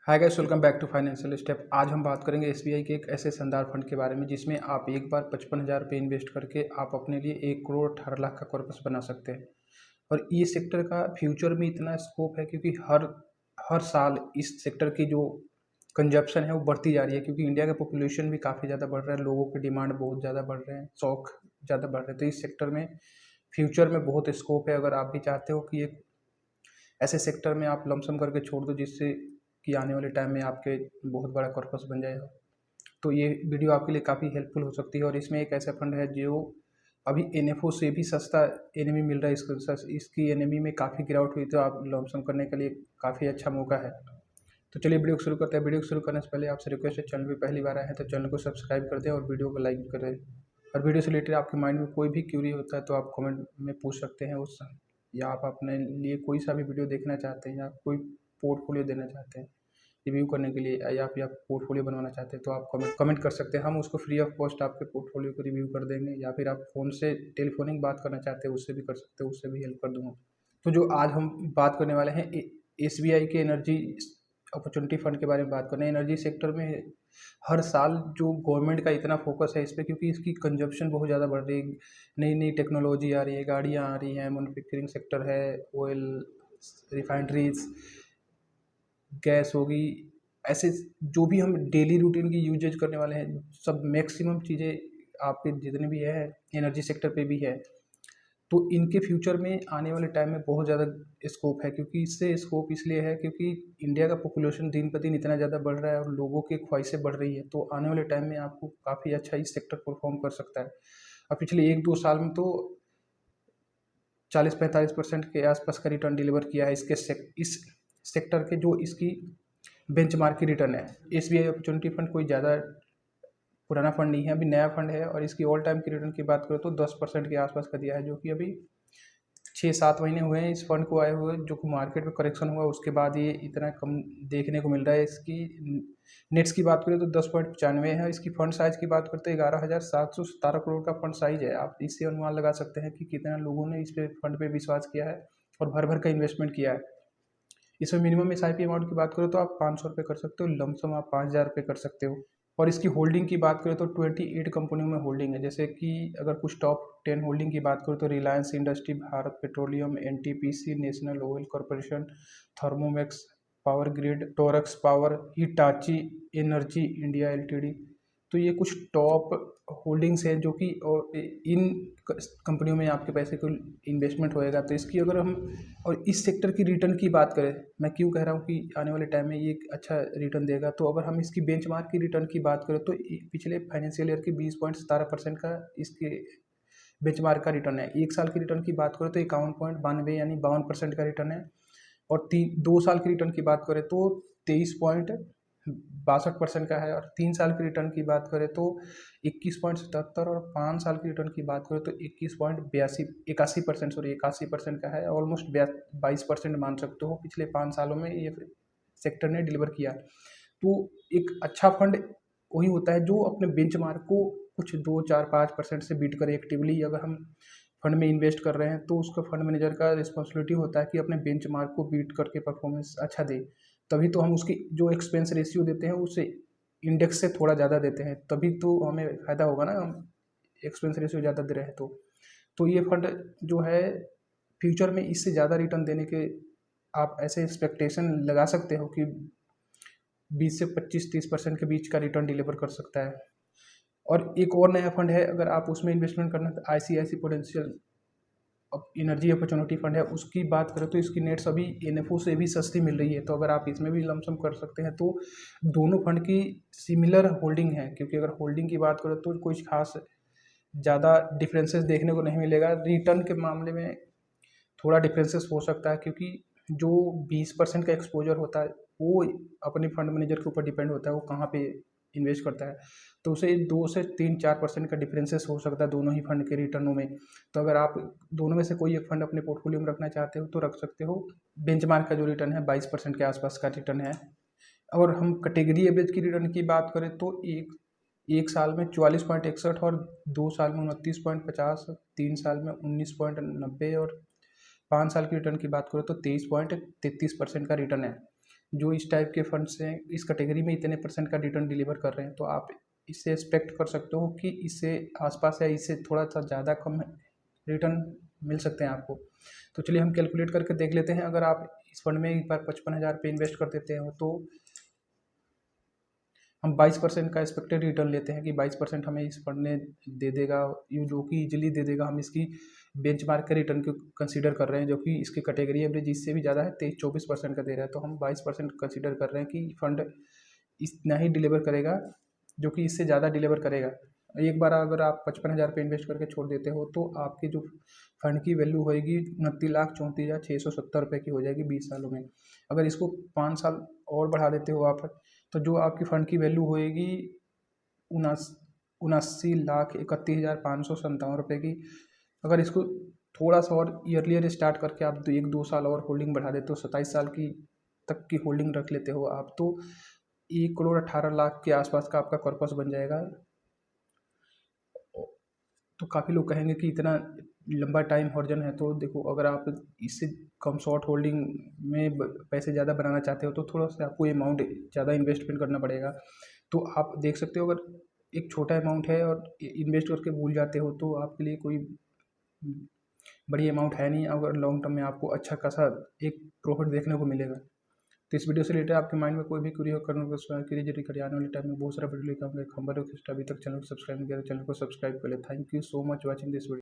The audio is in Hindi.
Hi guys, welcome back to financial step. आज हम बात करेंगे एसबीआई के एक ऐसे शानदार फंड के बारे में जिसमें आप एक बार 55,000 रुपये इन्वेस्ट करके आप अपने लिए 1,18,00,000 का कॉर्पस बना सकते हैं। और ये सेक्टर का फ्यूचर में इतना स्कोप है क्योंकि हर हर साल इस सेक्टर की जो कंजप्शन है वो बढ़ती जा रही है, क्योंकि इंडिया का पॉपुलेशन भी काफ़ी ज़्यादा बढ़ रहा है, लोगों की डिमांड बहुत ज़्यादा बढ़ रहे हैं, शौक ज़्यादा बढ़ रहे हैं। तो इस सेक्टर में फ्यूचर में बहुत स्कोप है। अगर आप भी चाहते हो कि एक ऐसे सेक्टर में आप लमसम करके छोड़ दो जिससे कि आने वाले टाइम में आपके बहुत बड़ा कॉर्पस बन जाएगा, तो ये वीडियो आपके लिए काफ़ी हेल्पफुल हो सकती है। और इसमें एक ऐसा फंड है जो अभी एनएफओ से भी सस्ता एनएमई मिल रहा है। इसकी एनएमई में काफ़ी गिरावट हुई, तो आप लमसम करने के लिए काफ़ी अच्छा मौका है। तो चलिए वीडियो को शुरू करते हैं। वीडियो को शुरू करने से पहले आपसे रिक्वेस्ट है, चैनल पे पहली बार आए हैं तो चैनल को सब्सक्राइब कर दें और वीडियो को लाइक करें। और वीडियो से रिलेटेड आपके माइंड में कोई भी क्यूरी होता है तो आप कमेंट में पूछ सकते हैं उस, या आप अपने लिए कोई सा भी वीडियो देखना चाहते हैं या कोई पोर्टफोलियो देना चाहते हैं रिव्यू करने के लिए, या फिर आप पोर्टफोलियो बनवाना चाहते हैं तो आप कमेंट कर सकते हैं। हम उसको फ्री ऑफ कॉस्ट आपके पोर्टफोलियो को रिव्यू कर देंगे, या फिर आप फ़ोन से टेलीफोनिक बात करना चाहते हैं उससे भी कर सकते हैं, उससे भी हेल्प कर दूँगा। तो जो आज हम बात करने वाले हैं एसबीआई के एनर्जी अपॉर्चुनिटी फंड के बारे में बात कर रहे हैं। एनर्जी सेक्टर में हर साल जो गवर्नमेंट का इतना फोकस है इस पर, क्योंकि इसकी कंजप्शन बहुत ज़्यादा बढ़ रही है, नई नई टेक्नोलॉजी आ रही है, गाड़ियाँ आ रही हैं, मैन्युफैक्चरिंग सेक्टर है, ऑयल रिफाइनरीज, गैस होगी, ऐसे जो भी हम डेली रूटीन की यूजेज करने वाले हैं, सब मैक्सिमम चीज़ें आपके जितने भी है एनर्जी सेक्टर पे भी है। तो इनके फ्यूचर में आने वाले टाइम में बहुत ज़्यादा स्कोप है, क्योंकि इससे स्कोप इसलिए है क्योंकि इंडिया का पॉपुलेशन दिन पर दिन इतना ज़्यादा बढ़ रहा है और लोगों की ख्वाहिशें बढ़ रही है। तो आने वाले टाइम में आपको काफ़ी अच्छा इस सेक्टर परफॉर्म कर सकता है। और पिछले 1-2 साल में तो 40-45% के आसपास का रिटर्न डिलीवर किया है इस सेक्टर के जो इसकी बेंचमार्क की रिटर्न है। एसबीआई अपॉर्चुनिटी फंड कोई ज़्यादा पुराना फंड नहीं है, अभी नया फंड है। और इसकी ऑल टाइम की रिटर्न की बात करें तो 10% के आसपास का दिया है, जो कि अभी 6-7 महीने हुए हैं इस फंड को आए हुए, जो कि मार्केट में करेक्शन हुआ उसके बाद ये इतना कम देखने को मिल रहा है। इसकी नेट्स की बात करें तो 10.95 है। इसकी फंड साइज की बात करते हैं 11,717 करोड़ का फंड साइज है। आप इससे अनुमान लगा सकते हैं कि कितना लोगों ने इस पे फंड पे विश्वास किया है और भर भर का इन्वेस्टमेंट किया है। इसमें मिनिमम एसआईपी अमाउंट की बात करो तो आप 500 रुपये कर सकते हो, लमसम आप 5,000 रुपये कर सकते हो। और इसकी होल्डिंग की बात करें तो 28 कंपनियों में होल्डिंग है। जैसे कि अगर कुछ टॉप 10 होल्डिंग की बात करो तो Reliance industry, Bharat petroleum, NTPC, national oil corporation, Thermomax, power grid, Torrex power, Hitachi energy India LTD. तो ये कुछ टॉप होल्डिंग्स हैं जो कि, और इन कंपनियों में आपके पैसे को इन्वेस्टमेंट होएगा। तो इसकी अगर हम और इस सेक्टर की रिटर्न की बात करें, मैं क्यों कह रहा हूँ कि आने वाले टाइम में ये एक अच्छा रिटर्न देगा, तो अगर हम इसकी बेंचमार्क की रिटर्न की बात करें तो पिछले फाइनेंशियल ईयर की 20.17% का इसके बेंचमार्क का रिटर्न है। 1 साल की रिटर्न की बात करें तो 51.92 यानी 52% का रिटर्न है। और 2 साल की रिटर्न की बात करें तो 23.62% का है। और 3 साल की रिटर्न की बात करें तो 21.77, और 5 साल की रिटर्न की बात करें तो 81.82 81% सॉरी 81% का है। ऑलमोस्ट 22% मान सकते हो पिछले 5 सालों में ये सेक्टर ने डिलीवर किया। तो एक अच्छा फंड वही होता है जो अपने बेंचमार्क को कुछ 2-4-5% से बीट करे एक्टिवली। अगर हम फंड में इन्वेस्ट कर रहे हैं तो उसका फंड मैनेजर का रिस्पॉन्सिबिलिटी होता है कि अपने बेंचमार्क को बीट करके परफॉर्मेंस अच्छा दे। तभी तो हम उसकी जो एक्सपेंस रेशियो देते हैं उसे इंडेक्स से थोड़ा ज़्यादा देते हैं, तभी तो हमें फ़ायदा होगा ना, हम एक्सपेंस रेशियो ज़्यादा दे रहे हैं तो ये फंड जो है फ्यूचर में इससे ज़्यादा रिटर्न देने के आप ऐसे एक्सपेक्टेशन लगा सकते हो कि 20 से 25-30% के बीच का रिटर्न डिलीवर कर सकता है। और एक और नया फंड है, अगर आप उसमें इन्वेस्टमेंट करना तो ICICI potential energy opportunity fund है। उसकी बात करें तो इसकी नेट्स अभी एनएफओ से भी सस्ती मिल रही है, तो अगर आप इसमें भी लमसम कर सकते हैं। तो दोनों फंड की सिमिलर होल्डिंग है, क्योंकि अगर होल्डिंग की बात करें तो कुछ खास ज़्यादा डिफरेंसेस देखने को नहीं मिलेगा। रिटर्न के मामले में थोड़ा डिफरेंसेस हो सकता है, क्योंकि जो 20% का एक्सपोजर होता है वो अपने फंड मैनेजर के ऊपर डिपेंड होता है, वो कहाँ पे इन्वेस्ट करता है। तो उसे 2 से 3-4% का डिफरेंसेस हो सकता है दोनों ही फंड के रिटर्नों में। तो अगर आप दोनों में से कोई एक फंड अपने पोर्टफोलियो में रखना चाहते हो तो रख सकते हो। बेंचमार्क का जो रिटर्न है 22% के आसपास का रिटर्न है। और हम कैटेगरी एवरेज की रिटर्न की बात करें तो एक साल में 44.61, और 2 साल में 29.50, 3 साल में 19.90, और 5 साल की रिटर्न की बात करें तो 23.33% का रिटर्न है। जो इस टाइप के फंड्स हैं इस कैटेगरी में इतने % का रिटर्न डिलीवर कर रहे हैं, तो आप इससे एक्सपेक्ट कर सकते हो कि इससे आसपास या इससे थोड़ा सा ज़्यादा कम रिटर्न मिल सकते हैं आपको। तो चलिए हम कैलकुलेट करके देख लेते हैं। अगर आप इस फंड में एक बार 55,000 रुपये इन्वेस्ट कर देते हो तो हम 22% का एक्सपेक्टेड रिटर्न लेते हैं कि 22% हमें इस फंड ने दे देगा, ये जो कि इजीली दे देगा। हम इसकी बेंचमार्क के रिटर्न को कंसीडर कर रहे हैं जो कि इसकी कैटेगरी एवरेज इससे भी ज़्यादा है, 23-24% का दे रहा है। तो हम 22% कंसीडर कर रहे हैं कि फंड इतना ही डिलीवर करेगा, जो कि इससे ज़्यादा डिलीवर करेगा। एक बार अगर आप 55,000 रुपये इन्वेस्ट करके छोड़ देते हो तो आपकी जो फंड की वैल्यू होएगी 29,34,670 रुपये की हो जाएगी 20 सालों में। अगर इसको 5 साल और बढ़ा देते हो आप, तो जो आपकी फ़ंड की वैल्यू होएगी 79,31,557 रुपये की। अगर इसको थोड़ा सा और ईयरलियर स्टार्ट करके आप 1-2 साल और होल्डिंग बढ़ा देते हो, 27 साल की तक की होल्डिंग रख लेते हो आप, तो 1,18,00,000 के आसपास का आपका कॉर्पस बन जाएगा। तो काफ़ी लोग कहेंगे कि इतना लंबा टाइम हॉरिजन है, तो देखो अगर आप इससे कम शॉर्ट होल्डिंग में पैसे ज़्यादा बनाना चाहते हो तो थोड़ा सा आपको अमाउंट ज़्यादा इन्वेस्टमेंट करना पड़ेगा। तो आप देख सकते हो, अगर एक छोटा अमाउंट है और इन्वेस्ट करके भूल जाते हो तो आपके लिए कोई बड़ी अमाउंट है नहीं, अगर लॉन्ग टर्म में आपको अच्छा खासा एक प्रॉफिट देखने को मिलेगा। तो इस वीडियो से रिलेटेड आपके माइंड में कोई भी क्वेरी हो करने को सब्सक्राइब कीजिए, जरिए आने वाले टाइम में बहुत सारा वीडियो लेकर आऊँगा। एक हमारे अभी तक चैनल को सब्सक्राइब नहीं किया तो चैनल को सब्सक्राइब कर ले। Thank you so much watching this video.